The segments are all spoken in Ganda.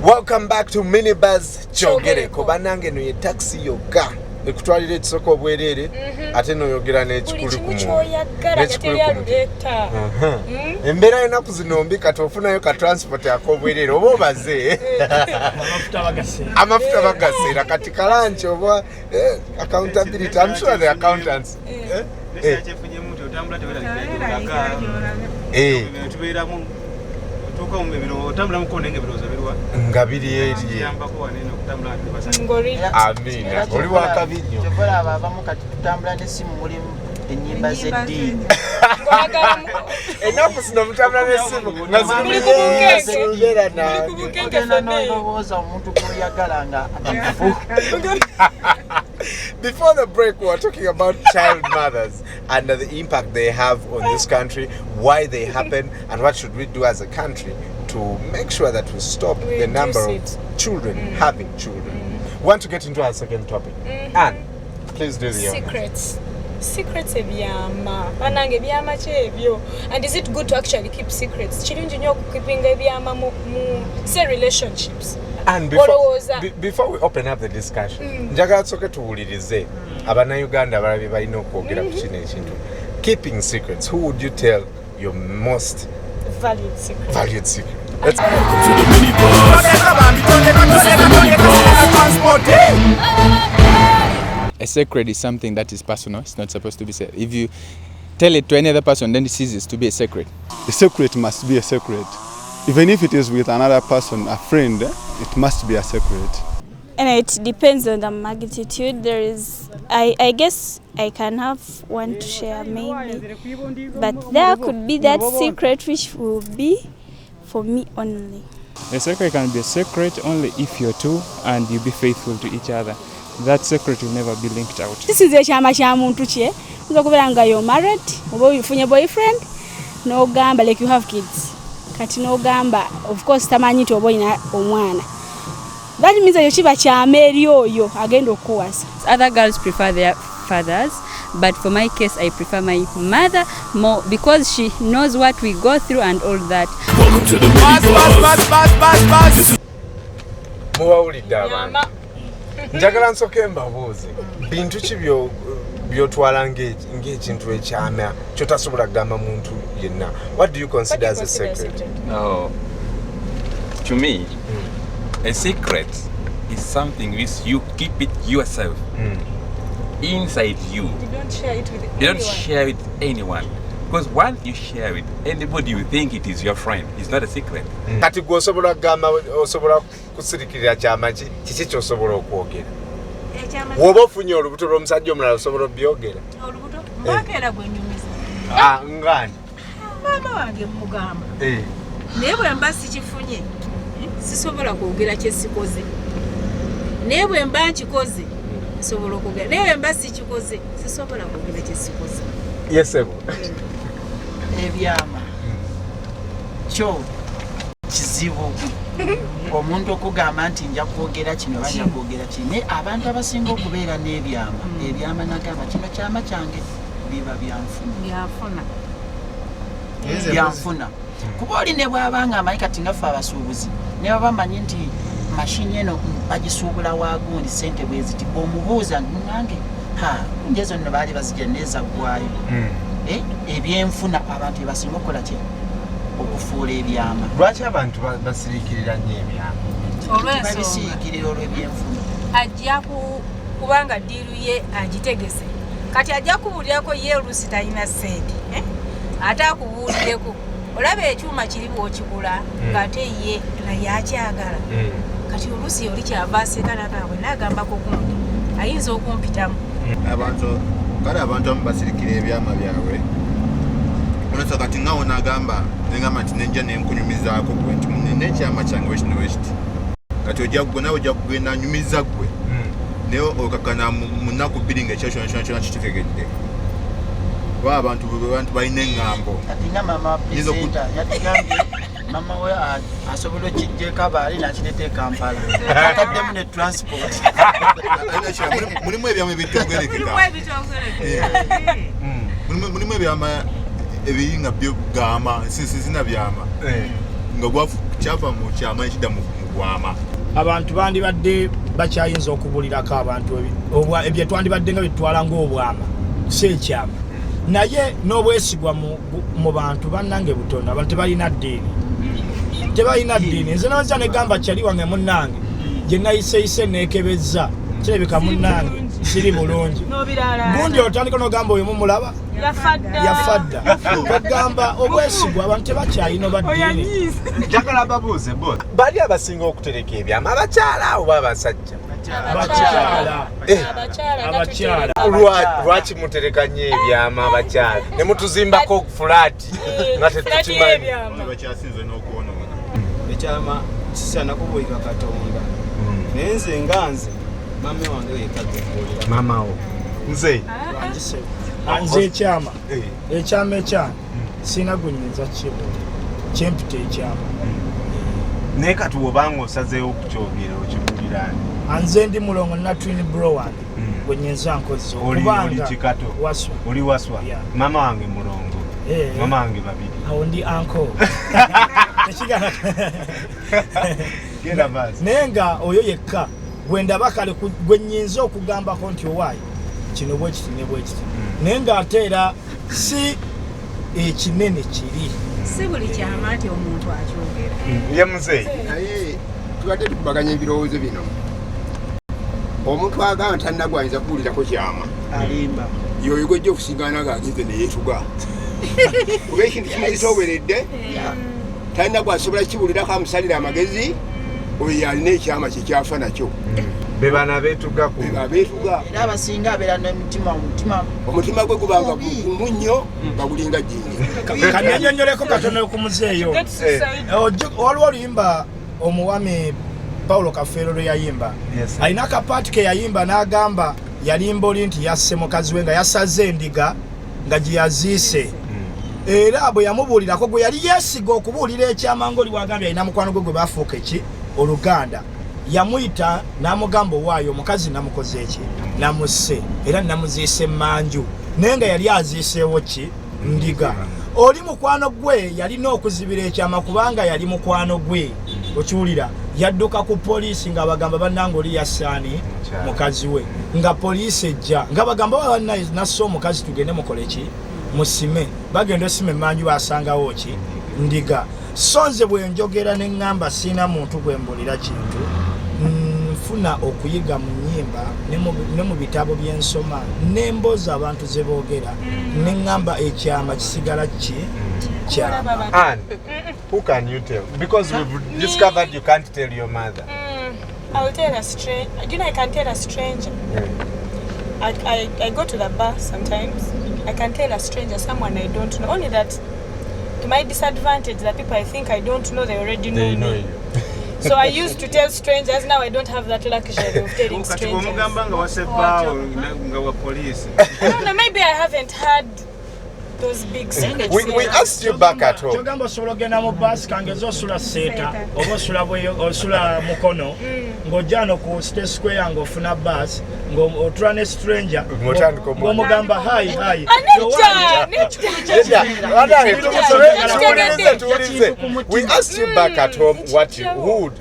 Welcome back to Minibuzz Uganda. Kobanange no ye taxi yoga. Ekutwalira ekisoko obwerere ate no yogera n'ekikulu ku embeera y'ennaku zino mbi kati ofunayo ka transport ak'obwerere oba obaze amafuta bagaseera kati kalanchi oba accountability. I'm sure the accountants nga biri eri amina oli wakabinyo abamu kati tutambula n'essimu mulimu ennyimba z'eddiini ennaku zino mutambula n'essimu nga zirimubeera nagenda n'olowooza omuntu gw'oyagala nga amufu. Before the break, we were talking about child mothers and the impact they have on this country, why they happen, and what should we do as a country to make sure that we stop the number of children having children. We want to get into our second topic. Anne, please do the secrets. Secrets ebyama. Banange byama chebyo. And is it good to actually keep secrets? Chirungi nyo kukipinga ebyama mu say relationships. And before we open up the discussion, njagala tsoke tuwulirize abannayuganda abalabye balina okwogera ku kino ekintu. Keeping secrets, who would you tell your most valued secret? Let's go. A secret is something that is personal. It's not supposed to be said. If you tell it to any other person, then it ceases to be a secret. A secret must be a secret. Even if it is with another person, a friend, it must be a secret. And it depends on the magnitude. There is, I guess I can have one to share maybe, but there could be that secret which will be for me only. A secret can be a secret only if you're two and you be faithful to each other. That secret will never be linked out. This is ekyama kya muntu kye. Uzokubera nga you're married, oba ufunye boyfriend, no gamba like you have kids. Kati no gamba, of course tamanyi to oba ina omwana. That means that yochiba kyama eri oyo agenda okuwasa. Other girls prefer their fathers, but for my case I prefer my mother more because she knows what we go through and all that. Welcome to the Minibuzz. Muwawulidde abantu. Njagala nsoke mbabuuze. Bintu ki byotwala ng'ekintu ekyama kyotasobola kugamba muntu yenna. What do you consider as a secret? No. To me, a secret is something which you keep it yourself. Inside you. You don't share it with anyone. You don't share it with anyone. Because once you share it, anybody will think it is your friend. It's not a secret. Kati gwe osobola kugamba osobola kusirikirira kyama kiki ky'osobola okwogera? Woba ofunye olubuto lw'omusajja omulala osobola obyogera? Olubuto? Mwakera gwe nnyumiza. Ngani? Maama wange mugamba. Naye bwe mba sikifunye, sisobola kwogera kye sikoze. Naye bwe mba nkikoze, nsobola okwogera. Naye bwe mba sikikoze, sisobola kwogera kye sikoze. Yes, ebo. Ebyama kyo kizibu omuntu okugamba nti nja kwogera kino banja kwogera kino naye abantu abasinga okubeera n'ebyama ebyama nagamba kino kyama kyange biba byanfuna kuba oli ne bwabanga amanyi kati ngaffe abasuubuzi ne baba bamanyi nti mashini eno bagisuubula waagundi ssente bwe ziti omubuuza nange njezo nno baali bazijja nezaggwayo ebyenfuna abantu ebasinga okukola ki okufuula ebyama. Lwaki abantu basirikirira nnyo ebyama? Babisirikirira olw'ebyenfuna. Ajja kubanga ddiiru ye agitegese. Kati ajja kubuulirako ye oluusi talina ssente. Ate akubuulireko. Olaba ekyuma kiri bw'okigula ng'ate ye naye akyagala. Kati oluusi oli kyava aseka n'agamba n'agambako gundi ayinza okumpitamu. Abantu abamu basirikira ebyama byabwe. Onosa kati nga onagamba nengamba nti nenja nenkunyumizaako gwe nti n'ekyama kyange wekino wekiti. Kati nawe ojja kugenda nyumiza gwe. Naye okakana mu nnaku bbiri ng'ekyo kyona kitegedde. Kuba abantu balina eŋŋambo. Kati nga mama presenta yatigambye mama we asobola okijjeko abaali n'akireeta e Kampala. Ataddemu ne transport. Mulimu ebyama ebitoogerekeka. Mulimu ebyama ebiri nga byo gama sisina byama. Nga gwafu ekyava mu kyama ekidda mu gwama. Abantu bandibadde bakyayinza okubulirako abantu ebyo twandibadde nga bitwala ng'obwama si ekyama naye n'obwesigwa mu bantu bannange butono abantu tebalina ddiini nze nabaza negamba kyali wange munnange gye nayiseyise neekebezza kirabika munnange siri bulungi gundi otandika n'ogamba oyo mumulaba yafadda ogamba obwesigwa abantu tebakyayina baddiini. Njagala babuuze bo bali abasinga okutereka ebyama abakyala oba abasajja? Abakyala. Lwaki mutereka nnyo ebyama abakyala ne mutuzimbako fulaati nga tetukimanyi? Bakyasinze n'okwonoona. Ekyama kisaana kubuyika Katonda. Naye nze nga nze maama wange yekagulira. Maama wo nze ekyama ekyange sina gunyinza kyempita ekyama naye kati wobanga osazeewo okukyogera okibulira nze ndi mulongo na twin bro wange gwenyinza nkozi okubanga oli waswa maama wange mulongo maama wange babiri awo ndi anko naye nga oyo yekka gwendaba kale gwenyinza okugambako nti owaayi kino bwekiti ne bwekiti naye ng'ate era si ekinene kiri si buli kyama nti omuntu akyogera ye muzeeyi naye tubadde tukubaganya ebirowoozo bino omuntu agamba tannagwanyiza kuwulirako kyama alimba yoyo gwejja okusigaana ng'agenze neyeetuga kuba ekintu kimukitoberedde tannagwasobola kiwulirako amusalira amagezi oyo alina ekyama kyekyafa nakyo be bana beetuga era abasinga abeera omutima gwe gubanga gumu nnyo bagulinga jjingi. Kannyonnyoleko katono ku muzeeyo waliwo oluyimba omuwami Paulo Kafeero lwe yayimba alina akapaati ke yayimba n'agamba yalimba oli nti yasse mukazi we nga yasaze endiga nga gye yaziise era bwe yamubuulirako gwe yali yeesiga okubuulira ekyama ng'oli wagambye alina mukwano gwe gwe baafuuka eki Oluganda yamuyita n'amugamba owaayo omukazi namukoze eki namusse era namuziise manju naye nga yali aziiseewo ki ndiga oli mukwano gwe yalina okuzibira ekyama kubanga yali mukwano gwe okiwulira yadduka ku poliisi nga bagamba bannange oli yassaani mukazi we nga poliisi ejja nga bagamba nasse omukazi tugende mukole ki musime bagenda osima emanju basangawo ki ndiga so nze bwe njogera ne ŋŋamba siina muntu gwe mbulira kintu nfuna okuyiga mu nnyimba ne mu bitabo by'ensoma n'emboozi abantu ze boogera ne ŋŋamba ekyama kisigala ki kyama. And who can you tell? Because we've discovered you can't tell your mother. I'll tell a stranger. You know, I can tell a stranger. I go to the bar sometimes. I can tell a stranger, someone I don't know. Only that to my disadvantage, the people I think I don't know, they already know me. So I used to tell strangers, now I don't have that luxury of telling strangers. No, maybe I haven't had those big secrets. We asked you back at home. Chogamba sologena mu bus kangezo sula seta obo sula boyo osula mukono ngojano ku State Square ngofuna bus ngo otrane stranger ngo mugamba hi we asked you back at home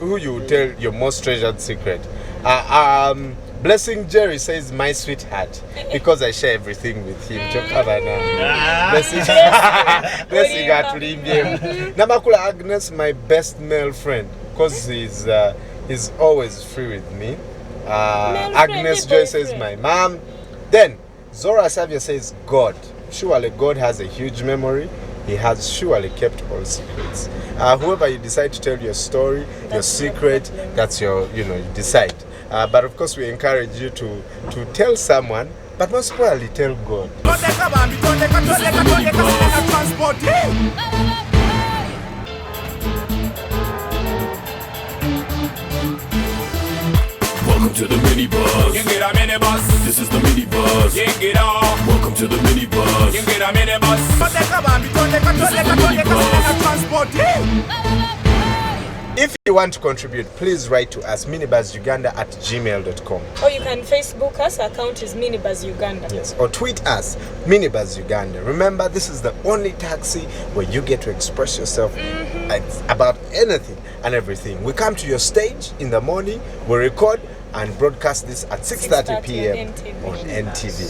who you tell your most treasured secret. Blessing Jerry says my sweetheart because I share everything with him. Blessing Namakula Agnes, my best male friend, because he's always free with me. Agnes Joy says my mom. Then Zora Savia says God. Surely God has a huge memory. He has surely kept all secrets. Whoever you decide to tell your story, your secret, that's your, you decide. But of course we encourage you to tell someone, but most probably tell God. Welcome to the Minibuzz. You get a Minibuzz. This is the Minibuzz. You get on. Welcome to the Minibuzz. You get a Minibuzz. This is the Minibuzz. If you want to contribute, please write to us minibuzzuganda@gmail.com. Or you can Facebook us. Our account is Minibuzz Uganda. Yes, or tweet us Minibuzz Uganda. Remember, this is the only taxi where you get to express yourself about anything and everything. We come to your stage in the morning, we record and broadcast this at 6:30 p.m. on NTV.